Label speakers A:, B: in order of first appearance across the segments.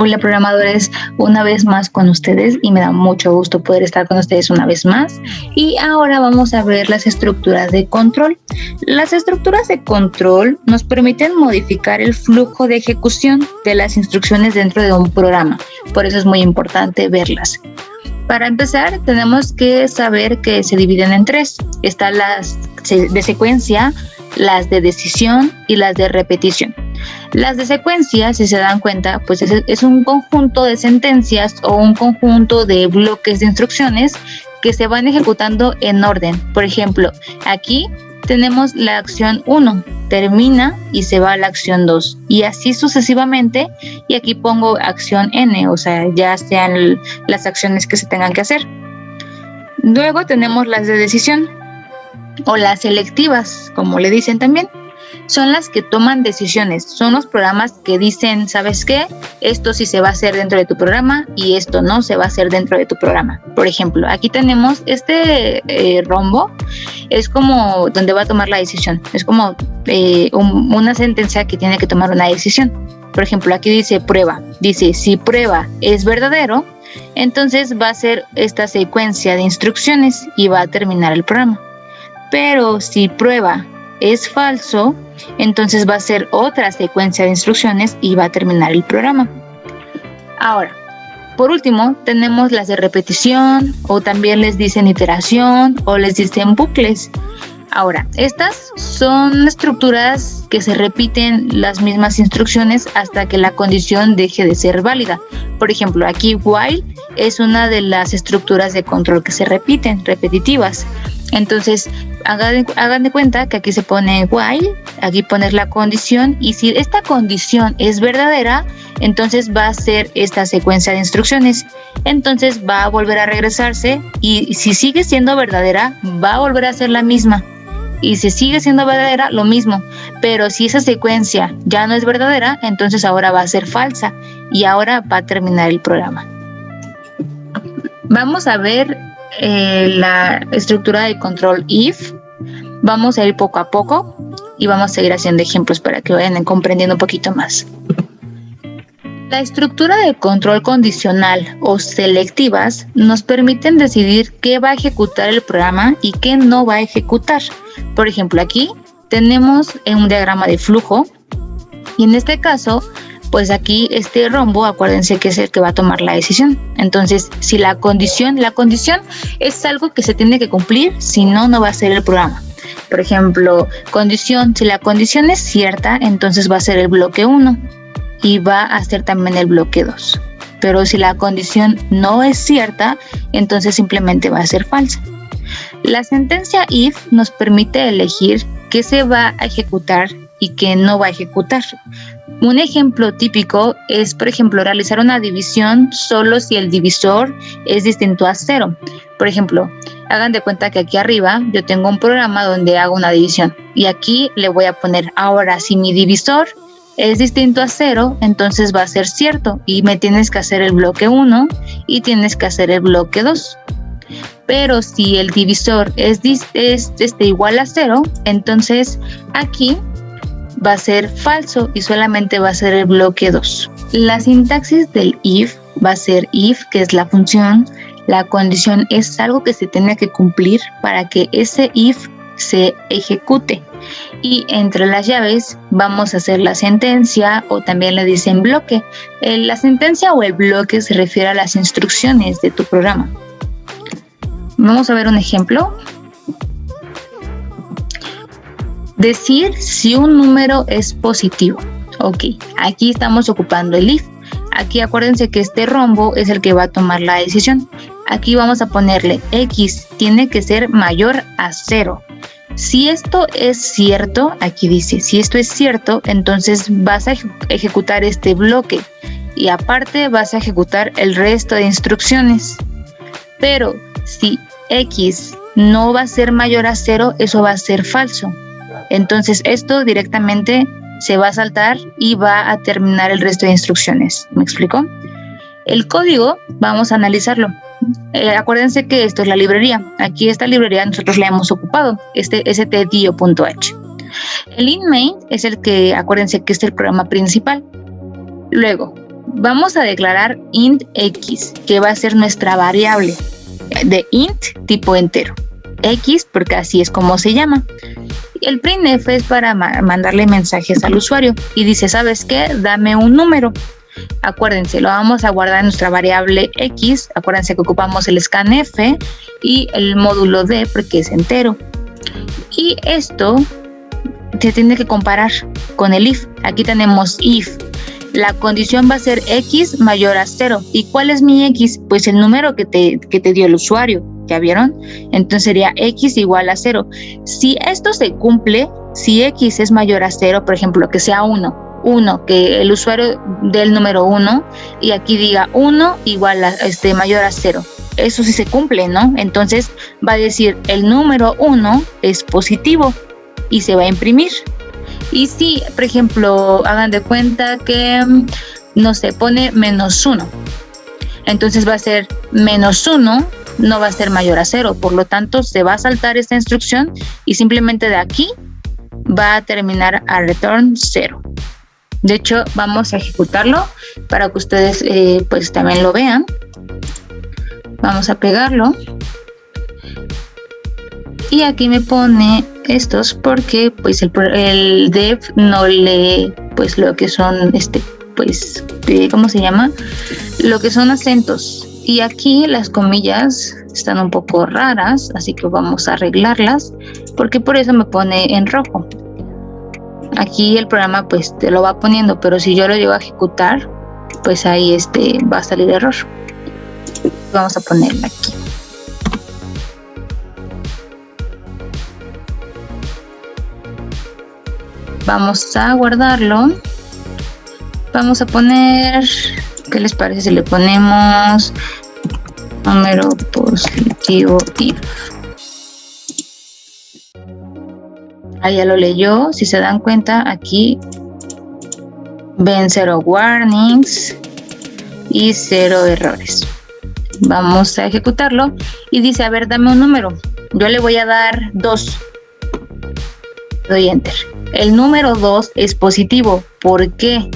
A: Hola programadores, una vez más con ustedes y me da mucho gusto poder estar con ustedes una vez más. Y ahora vamos a ver las estructuras de control. Las estructuras de control nos permiten modificar el flujo de ejecución de las instrucciones dentro de un programa. Por eso es muy importante verlas. Para empezar, tenemos que saber que se dividen en tres. Están las de secuencia, las de decisión y las de repetición. Las de secuencia, si se dan cuenta, pues es un conjunto de sentencias o un conjunto de bloques de instrucciones que se van ejecutando en orden. Por ejemplo, aquí tenemos la acción 1, termina y se va a la acción 2 y así sucesivamente, y aquí pongo acción N, o sea, ya sean las acciones que se tengan que hacer. Luego tenemos las de decisión o las selectivas, como le dicen también. Son las que toman decisiones, son los programas que dicen, ¿sabes qué? Esto sí se va a hacer dentro de tu programa y esto no se va a hacer dentro de tu programa. Por ejemplo, aquí tenemos este rombo, es como donde va a tomar la decisión, es como una sentencia que tiene que tomar una decisión. Por ejemplo, aquí dice prueba, dice si prueba es verdadero, entonces va a ser esta secuencia de instrucciones y va a terminar el programa. Pero si prueba es falso, entonces va a ser otra secuencia de instrucciones y va a terminar el programa. Ahora, por último, tenemos las de repetición, o también les dicen iteración, o les dicen bucles. Ahora, estas son estructuras que se repiten las mismas instrucciones hasta que la condición deje de ser válida. Por ejemplo, aquí while es una de las estructuras de control que se repiten, repetitivas. Entonces, hagan de cuenta que aquí se pone while, aquí pones la condición, y si esta condición es verdadera, entonces va a ser esta secuencia de instrucciones. Entonces va a volver a regresarse, y si sigue siendo verdadera, va a volver a ser la misma. Y si sigue siendo verdadera, lo mismo. Pero si esa secuencia ya no es verdadera, entonces ahora va a ser falsa y ahora va a terminar el programa. Vamos a ver la estructura de control if. Vamos a ir poco a poco y vamos a seguir haciendo ejemplos para que vayan comprendiendo un poquito más. La estructura de control condicional o selectivas nos permiten decidir qué va a ejecutar el programa y qué no va a ejecutar. Por ejemplo, aquí tenemos un diagrama de flujo y en este caso, pues aquí este rombo, acuérdense que es el que va a tomar la decisión. Entonces, si la condición es algo que se tiene que cumplir, si no, no va a ser el programa. Por ejemplo, condición, si la condición es cierta, entonces va a ser el bloque 1 y va a ser también el bloque 2. Pero si la condición no es cierta, entonces simplemente va a ser falsa. La sentencia if nos permite elegir qué se va a ejecutar y qué no va a ejecutar. Un ejemplo típico es, por ejemplo, realizar una división solo si el divisor es distinto a 0. Por ejemplo, hagan de cuenta que aquí arriba yo tengo un programa donde hago una división y aquí le voy a poner, ahora si mi divisor es distinto a 0, entonces va a ser cierto y me tienes que hacer el bloque 1 y tienes que hacer el bloque 2. Pero si el divisor es igual a 0, entonces aquí va a ser falso y solamente va a ser el bloque 2. La sintaxis del if va a ser if, que es la función. La condición es algo que se tiene que cumplir para que ese if se ejecute. Y entre las llaves vamos a hacer la sentencia, o también le dicen bloque. La sentencia o el bloque se refiere a las instrucciones de tu programa. Vamos a ver un ejemplo. Decir si un número es positivo. Ok, aquí estamos ocupando el if. Aquí acuérdense que este rombo es el que va a tomar la decisión. Aquí vamos a ponerle x tiene que ser mayor a 0. Si esto es cierto, aquí dice, si esto es cierto, entonces vas a ejecutar este bloque y aparte vas a ejecutar el resto de instrucciones. Pero si x no va a ser mayor a 0, eso va a ser falso. Entonces esto directamente se va a saltar y va a terminar el resto de instrucciones. ¿Me explico? El código, vamos a analizarlo. Acuérdense que esto es la librería. Aquí esta librería nosotros la hemos ocupado, stdio.h. El inMain es el que, acuérdense que es el programa principal. Luego, vamos a declarar int x, que va a ser nuestra variable de int tipo entero. X porque así es como se llama. El printf es para mandarle mensajes al usuario y dice, ¿sabes qué? Dame un número. Acuérdense, lo vamos a guardar en nuestra variable x. Acuérdense que ocupamos el scanf y el módulo d porque es entero. Y esto se tiene que comparar con el if. Aquí tenemos if. La condición va a ser x mayor a 0. ¿Y cuál es mi x? Pues el número que te dio el usuario. ¿Ya vieron? Entonces sería x igual a 0. Si esto se cumple, si x es mayor a 0, por ejemplo, que sea 1, que el usuario dé el número 1 y aquí diga 1 igual a mayor a 0. Eso sí se cumple, ¿no? Entonces va a decir el número 1 es positivo y se va a imprimir. Y si, por ejemplo, hagan de cuenta que, no sé, pone -1. Entonces va a ser -1, no va a ser mayor a 0. Por lo tanto, se va a saltar esta instrucción y simplemente de aquí va a terminar a return 0. De hecho, vamos a ejecutarlo para que ustedes pues también lo vean. Vamos a pegarlo. Y aquí me pone estos porque pues el dev no lee pues lo que son pues ¿cómo se llama? Lo que son acentos. Y aquí las comillas están un poco raras, así que vamos a arreglarlas porque por eso me pone en rojo. Aquí el programa pues te lo va poniendo, pero si yo lo llego a ejecutar, pues ahí va a salir error. Vamos a ponerlo aquí. Vamos a guardarlo. Vamos a poner, ¿qué les parece si le ponemos número positivo if? Ahí ya lo leyó. Si se dan cuenta, aquí ven 0 warnings y 0 errores. Vamos a ejecutarlo y dice, a ver, dame un número. Yo le voy a dar 2. Doy enter. El número 2 es positivo. ¿Por qué?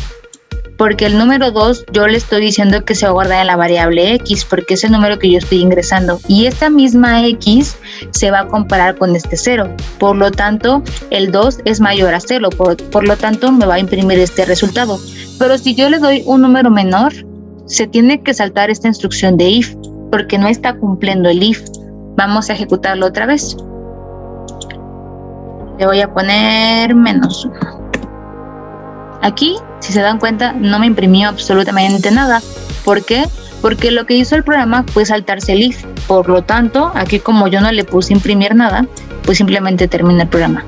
A: Porque el número 2 yo le estoy diciendo que se va a guardar en la variable x, porque es el número que yo estoy ingresando. Y esta misma x se va a comparar con este 0. Por lo tanto, el 2 es mayor a 0. Por lo tanto, me va a imprimir este resultado. Pero si yo le doy un número menor, se tiene que saltar esta instrucción de if, porque no está cumpliendo el if. Vamos a ejecutarlo otra vez. Le voy a poner -1. Aquí, si se dan cuenta, no me imprimió absolutamente nada. ¿Por qué? Porque lo que hizo el programa fue saltarse el if. Por lo tanto, aquí como yo no le puse imprimir nada, pues simplemente termina el programa.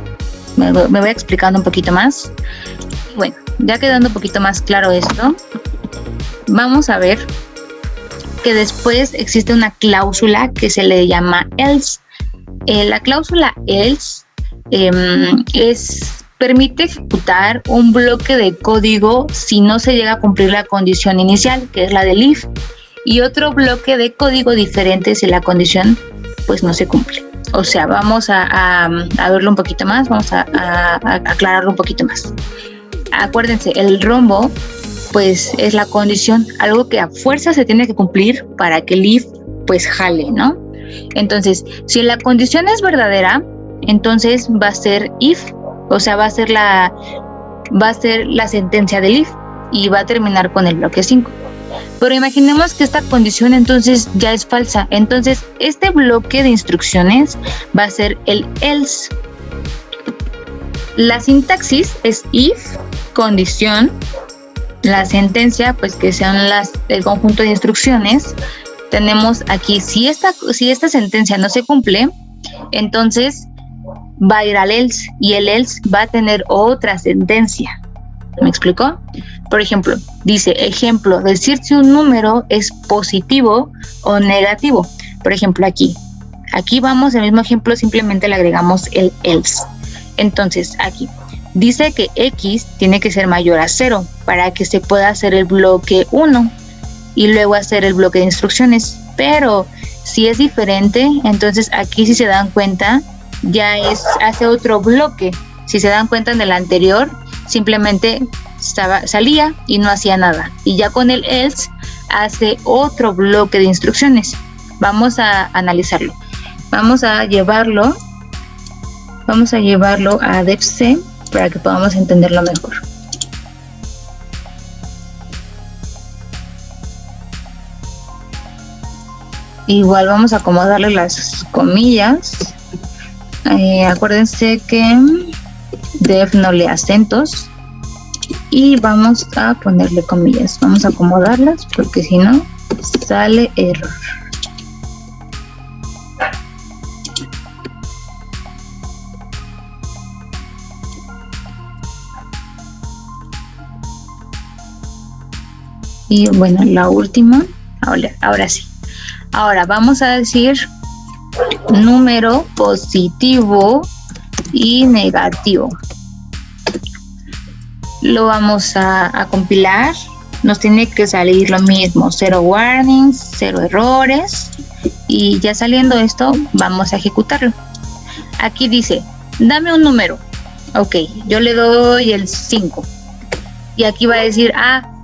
A: Me voy explicando un poquito más. Bueno, ya quedando un poquito más claro esto, vamos a ver que después existe una cláusula que se le llama else. La cláusula else permite ejecutar un bloque de código si no se llega a cumplir la condición inicial, que es la del if, y otro bloque de código diferente si la condición pues no se cumple. O sea, vamos a verlo un poquito más, vamos a aclararlo un poquito más. Acuérdense, el rombo pues es la condición, algo que a fuerza se tiene que cumplir para que el if pues jale, ¿no? Entonces, si la condición es verdadera, entonces va a ser if, o sea, va a ser la sentencia del if y va a terminar con el bloque 5. Pero imaginemos que esta condición entonces ya es falsa. Entonces, este bloque de instrucciones va a ser el else. La sintaxis es if, condición, la sentencia, pues que sean el conjunto de instrucciones. Tenemos aquí, si esta sentencia no se cumple, entonces va a ir al else y el else va a tener otra sentencia. ¿Me explicó? Por ejemplo, dice, ejemplo, decir si un número es positivo o negativo. Por ejemplo, aquí vamos, el mismo ejemplo, simplemente le agregamos el else. Entonces, aquí dice que x tiene que ser mayor a 0 para que se pueda hacer el bloque 1 y luego hacer el bloque de instrucciones. Pero si es diferente, entonces aquí, si se dan cuenta, hace otro bloque. Si se dan cuenta, en el anterior simplemente salía y no hacía nada. Y ya con el else hace otro bloque de instrucciones. Vamos a analizarlo. Vamos a llevarlo a DevC para que podamos entenderlo mejor. Igual vamos a acomodarle las comillas. Acuérdense que dev no lee acentos. Y vamos a ponerle comillas. Vamos a acomodarlas porque si no sale error. Y bueno, la última. Ahora sí. Ahora vamos a decir número positivo y negativo. Lo vamos a compilar. Nos tiene que salir lo mismo, 0 warnings, 0 errores. Y ya saliendo esto, vamos a ejecutarlo. Aquí dice, dame un número. Ok, yo le doy el 5. Y aquí va a decir,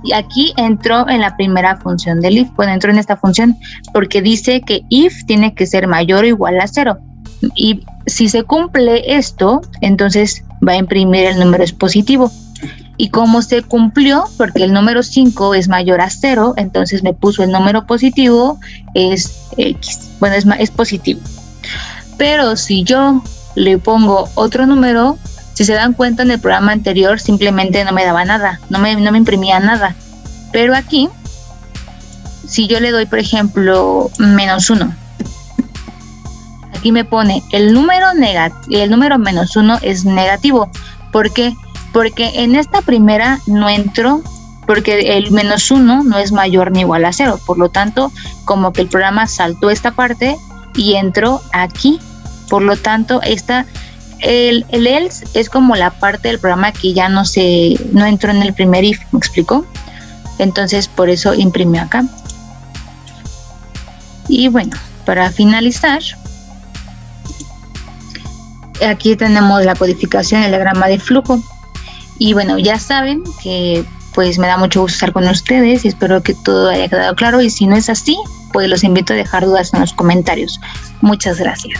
A: y aquí entró en la primera función del if. Bueno, entró en esta función porque dice que if tiene que ser mayor o igual a 0. Y si se cumple esto, entonces va a imprimir el número es positivo. Y como se cumplió, porque el número 5 es mayor a 0, entonces me puso el número positivo es X. Bueno, es positivo. Pero si yo le pongo otro número, si se dan cuenta, en el programa anterior simplemente no me daba nada, no me imprimía nada. Pero aquí, si yo le doy, por ejemplo, -1, aquí me pone el número -1 es negativo. ¿Por qué? Porque en esta primera no entró, porque el -1 no es mayor ni igual a 0. Por lo tanto, como que el programa saltó esta parte y entró aquí. Por lo tanto, el else es como la parte del programa que ya no entró en el primer if, ¿me explico? Entonces por eso imprimió acá. Y bueno, para finalizar, aquí tenemos la codificación, el diagrama de flujo. Y bueno, ya saben que pues me da mucho gusto estar con ustedes y espero que todo haya quedado claro. Y si no es así, pues los invito a dejar dudas en los comentarios. Muchas gracias.